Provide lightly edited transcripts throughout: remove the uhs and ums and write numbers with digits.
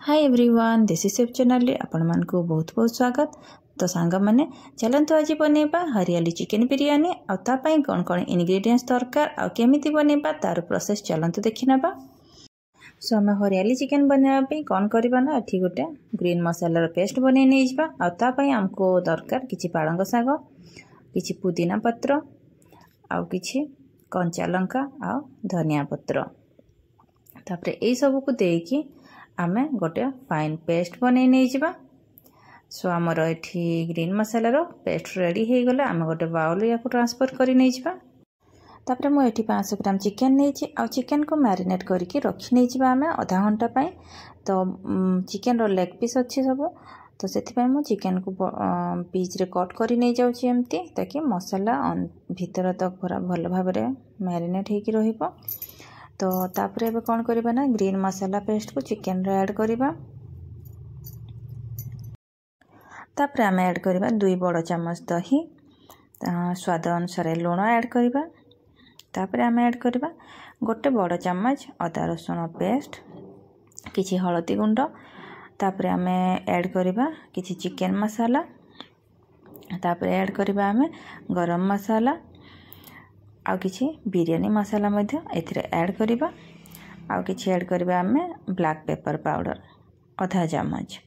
Hi everyone, this is safe channel आपण मान को बहुत बहुत स्वागत। तो सांग मैंने चलतु आज बनैबा हरियाली चिकेन बिरियानी आपाई कौन कौन इनग्रेडिएंट्स दरकार आ केमिति बनैबा तार प्रोसेस चलतु देखि नबा। सो आम हरियाली चिकेन बनैबा कौन करबा ना एठी गोटे ग्रीन मसाला पेस्ट बनै नै जिबा आपाई हमको दरकार किछि पालंग साग, किछि पुदीना पत्र आ किछि कंचा लंका आ धनिया पत्र। तापरे एई सब को देकी आमे गोटे फाइन पेस्ट बनै नै जिबा। सो हमर एठी ग्रीन मसाला रो पेस्ट रेडी हे गला। आमे गोटे बाउल या को ट्रांसफर करि नै जिबा। तापरे मो एठी 500 ग्राम चिकेन नै छि आ चिकेन को मैरिनेट करके रखि नै जिबा आमे आधा घंटा पई। तो चिकेन रो लेग पीस अछि सब, तो सेति पई मो चिकेन को पीस रे कट करि नै जाउ छि एम्ति ताकि मसाला भीतर तक पूरा भल भाबरे मैरिनेट हे कि रहिबो। तो तापरे एबे कोन करबा ना ग्रीन मसाला पेस्ट को चिकेन रे ऐड करबा। तापरे आमे ऐड करबा 2 बड़ चम्मच दही, स्वाद अनुसार लूण ऐड करबा। तापरे आमे ऐड करबा गोटे बड़ चम्मच अदा रसुण पेस्ट, किछि हळदी गुंड। तापरे आमे ऐड करबा किछि चिकेन मसाला। तापरे ऐड करबा आमे गरम मसाला आ किछि बिरयानी मसाला मध्य एथिरे ऐड करबा। आ किछि ऐड करबा आमे ब्लैक पेपर पाउडर आधा चम्मच।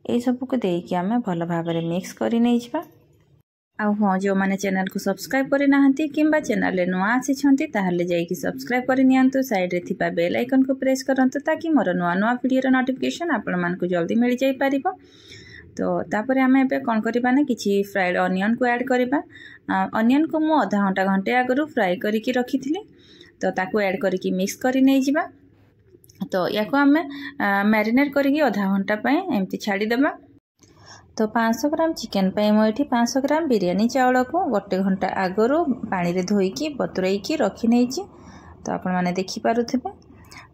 ए सब को देकी आमे भल भाबरे मिक्स करि नै जिबा। आ हां, जो माने चैनल को सब्सक्राइब करि नाहंती किंबा चैनल ले नुआ आसी छंती ताहले जाई कि सब्सक्राइब करि नियंतु। साइड रे थिपा बेल आइकन को प्रेस करंतु ताकि मोर नुआ नुआ वीडियो रो नोटिफिकेशन आपण मान को जल्दी मिल जाई परिबो। तो तापरे आमे एबे कोन करबा ना किछि फ्राइड ऑनियन को ऐड करबा। ऑनियन को मो आधा घंटे आगरु फ्राई करिकि रखिथिली, तो ताको ऐड करिकि मिक्स करि नै जिबा। तो याको आमे मैरिनेट करिकि आधा घंटा पय एम्ति छाडी देबा। तो 500 ग्राम चिकेन पय मो एठी 500 ग्राम बिरयानी चावल को 1 घंटा आगरु पानी रे धोईकि बतुरैकि रखि नै छि। तो आपण माने देखि पारुथिबे।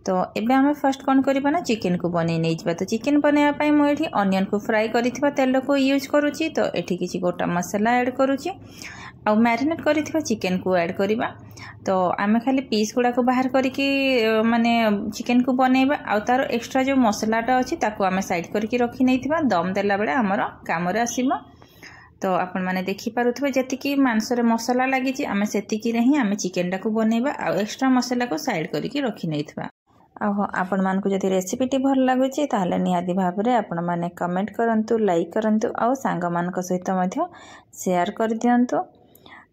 तो एबे हमें फर्स्ट कौन करबा ना चिकेन को बनै नै जिबा। तो चिकेन बनाया पय मो एठी ऑनियन को फ्राई करिथिबा तेल को यूज करूची। तो एठी किछि गोटा मसाला ऐड करूची आ मैरिनेट करिथिबा चिकेन को ऐड करबा। तो आमे खाली पीस गुडा को बाहर करिकि माने चिकेन को बनैबा आ तार एक्स्ट्रा जो मसालाटा अछि ताको आमे साइड करिकि रखि नैथिबा। दम देला बेले हमर काम रे आसीबो। तो आपण माने देखि पारुथबे जति कि मांस रे मसाला लागि छि आमे सेति कि रही आमे चिकेन टा को बनैबा आ एक्स्ट्रा मसाला को साइड करिकि रखि नैथिबा। आपण मान को जदि रेसिपीटी भल लागुची ताहले निहाती भाबरे आपण माने कमेंट करंतु, लाइक करंतु आ सांग मान को सहित मध्य शेयर कर दियंतु।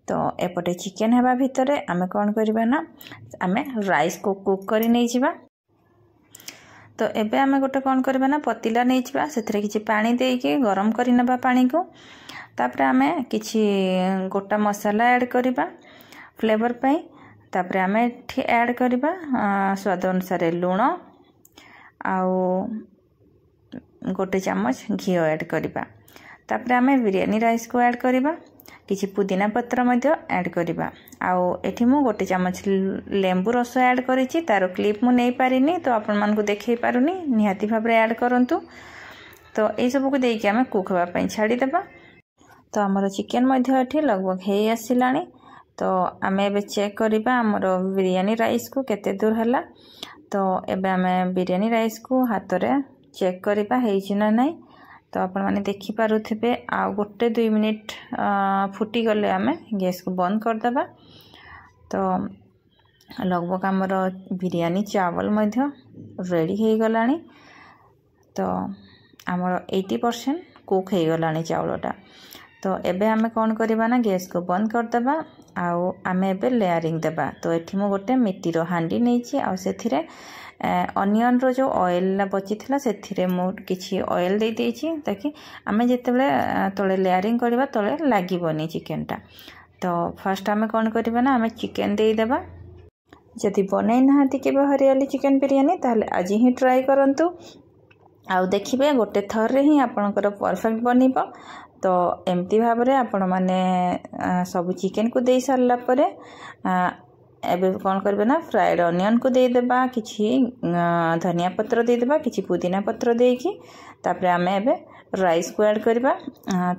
तो एपटे चिकेन हेबा भितरे आमे कोन करबा ना आमे राइस को कुक करि नै जिबा। तो एबे आमे गोटे कोन करबा ना पतिला नै जिबा, सेथरे किछि पानी देकी गरम करि नबा पानी को। तापरे आमे किछि गोटा मसाला ऐड करबा फ्लेवर पई। तापरे आमे एठी ऐड करबा स्वाद अनुसार लूण आ गोटे चम्मच घी ऐड करबा। तापरे आमे बिरयानी राइस को ऐड करबा, किछि पुदीना पत्र मध्य ऐड करबा। आ एठी मु गोटे चम्मच लेंबू रस ऐड करिछि, तारो क्लिप मु नै पारिनी तो आपण मान को देखै पारुनी, निहाती भाबरे ऐड करंतु। तो ए सब को देकी आमे कुक होबा पई छाडी देबा। तो हमर चिकेन मध्य एठी लगभग हे आसिलानी। तो आमे एबे चेक करबा हमर बिरयानी राइस को केते दूर हला। तो एबे आमे बिरयानी राइस को हाथ रे चेक करबा हे छि ना नै। तो आपण माने देखि पारुथिबे आ गोटे 2 मिनिट फुटी गले आमे गैस को बंद कर देबा। तो लगभग हमर बिरयानी चावल मध्य रेडी हे गलानी। तो हमर 80% कुक हे गलानी चावलटा। तो एबे हमें कौन करबा ना गैस को बंद कर देबा आ आमे एबे लेयरिंग देबा। तो एठी मो गोटे मिट्टी रो हांडी नै छि आ सेथिरे ऑनियन रो जो ऑयल बची थिला सेथिरे मो किछि ऑयल दे दै छि ताकि आमे जेतेबेले तळे लेयरिंग करबा तळे लागिबोनी चिकेन टा। तो फर्स्ट आमे कौन करबा ना आमे चिकेन दे देबा। जदि बनै नाहंती केबे हरियाली चिकेन बिरयानी ताहले आज ही ट्राई करंतु आ देखिबे गोटे थर रे ही आपनकर परफेक्ट बनिबो। तो एमती भाबरे आपण माने सब चिकेन को दे सारला परे एबे कोन करबे ना फ्राइड ऑनियन को दे देबा, किछि धनिया पत्र दे देबा, किछि पुदीना पत्र देकी। तापरे आमे एबे राइस को ऐड करबा।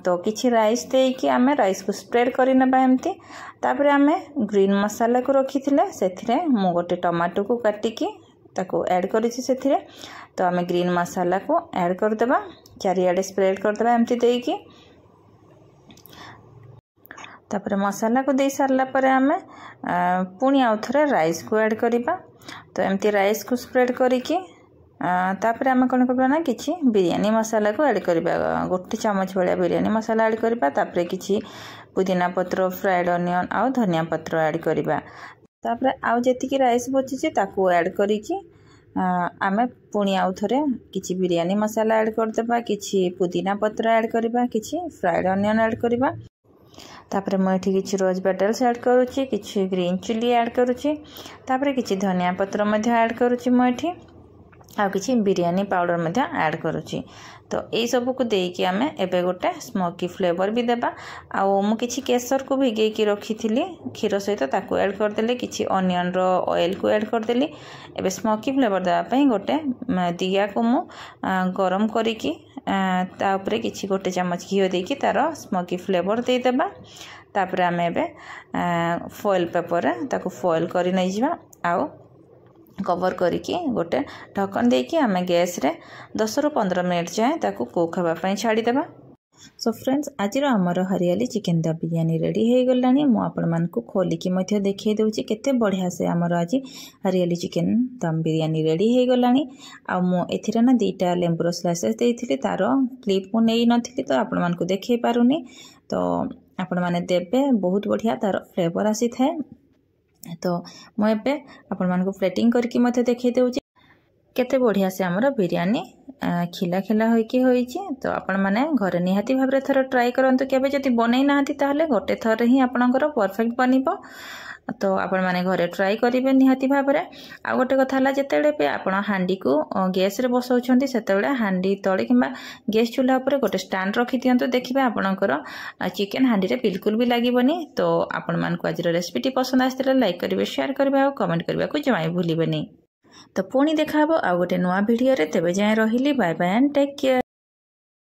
तो किछि राइस देकी आमे राइस को स्प्रेड करि नबा एमती। तापरे आमे ग्रीन मसाला को रखिथिले सेथिरे मु गोटे टमाटो को काटिकी ताको ऐड करिछि सेथिरे। तो आम ग्रीन मसाला को ऐड करदेबा चारिआडे स्प्रेड करदेबा एमती देकी तापर मसाला को दे सारला पर आम पुणी आउ थे राइस को ऐड करवा तो एमती राइस को स्प्रेड करिकी तापर आम कौन करवा ना कि बिरयानी मसाला को ऐड करवा गोटे चामच भाया बिरयानी मसाला ऐड करवा तापर कि पुदीना पत्र फ्राइड अनियन आउ धनिया पत्र ऐड करवा तापर आउ जेतिकी राइस बची ताकू ऐड करिकी आमे पुणी आउ थे कि बिरयानी मसाला ऐड करदेबा कि पुदीना पत्र ऐड करवा कि फ्राइड अनियन ऐड करवा तापर मुझे किसी रोज पेटल्स ऐड करुच्ची कि ग्रीन चिली ऐड करुच्ची तापर किसी धनिया पत्र ऐड करुच्ची मुझे आ कि बिरयानी पाउडर मध्य ऐड करुच्ची तो यही सब को देकी आमे एबे गोटे स्मोकी फ्लेवर भी देबा आउ मु किछि केसर को भिगे की रखी थी क्षीर सहित ताकू ऐड करदेले किछि अनियन रो ऑयल को ऐड करदेली एबे स्मोकी फ्लेवर देबा पई गोटे दिया को मु गरम करिकी ता ऊपर किछि गोटे चम्मच घी देकी तार स्मोकी फ्लेवर दे देबा तापर आमे एबे फॉइल पेपर ताकू फॉइल करि नै जिबा आउ कवर करिकी गोटे ढक्कन देकी आमे गैस रे 10 ରୁ 15 मिनट जाए ताकू कुक हवा पई छाड़ी देबा। सो फ्रेंड्स आज आमर हरियाली चिकेन दम बिरयानी रेडी हो गलानी मु आपण मान को खोलिकी मध्य देखै दउची केते बढ़िया से आमर आज हरियाली चिकेन दम बिरयानी रेडी हो गलानी आ मु एथिरा ना दीटा लेम्बुर स्लाइसेस देइथिली तारो क्लिप मु नै नथिली तो आपण मान को देखै पारुनी तो आपण माने देबे बहुत बढ़िया तारो फ्लेवर आसी थाए तो मुझे आपण मान को प्लेटिंग करके मते देखै दउची केते बढ़िया से हमर बिरयानी खिला खिला होइकी होइची तो आपण माने घरे निहाती भाबरे थरो ट्राई करंतु केबे जति बनै नाहती ताहले गोटे थर ही आपनकर परफेक्ट बनिबो तो आपण माने घरे ट्राई करिवे निहाती भाबरे आ गोटे कथा हला जेतेबेले पे आपण हांडी को गैस रे बसौछंती सेतेबेले हांडी तळे किबा गैस चूल्हा ऊपर गोटे स्टैंड रखि दियंतु देखिबे आपनकर चिकेन हांडी रे बिल्कुल भी लागिबनी तो आपण मान को आज रेसिपी पसंद आस्तिले लाइक करिवे शेयर करिवे आ कमेंट करिवा को जमाई भूलिबेनी तो पुणी देखा आ गोटे नुआ वीडियो रे तेबे जाय रहिली bye bye and take care.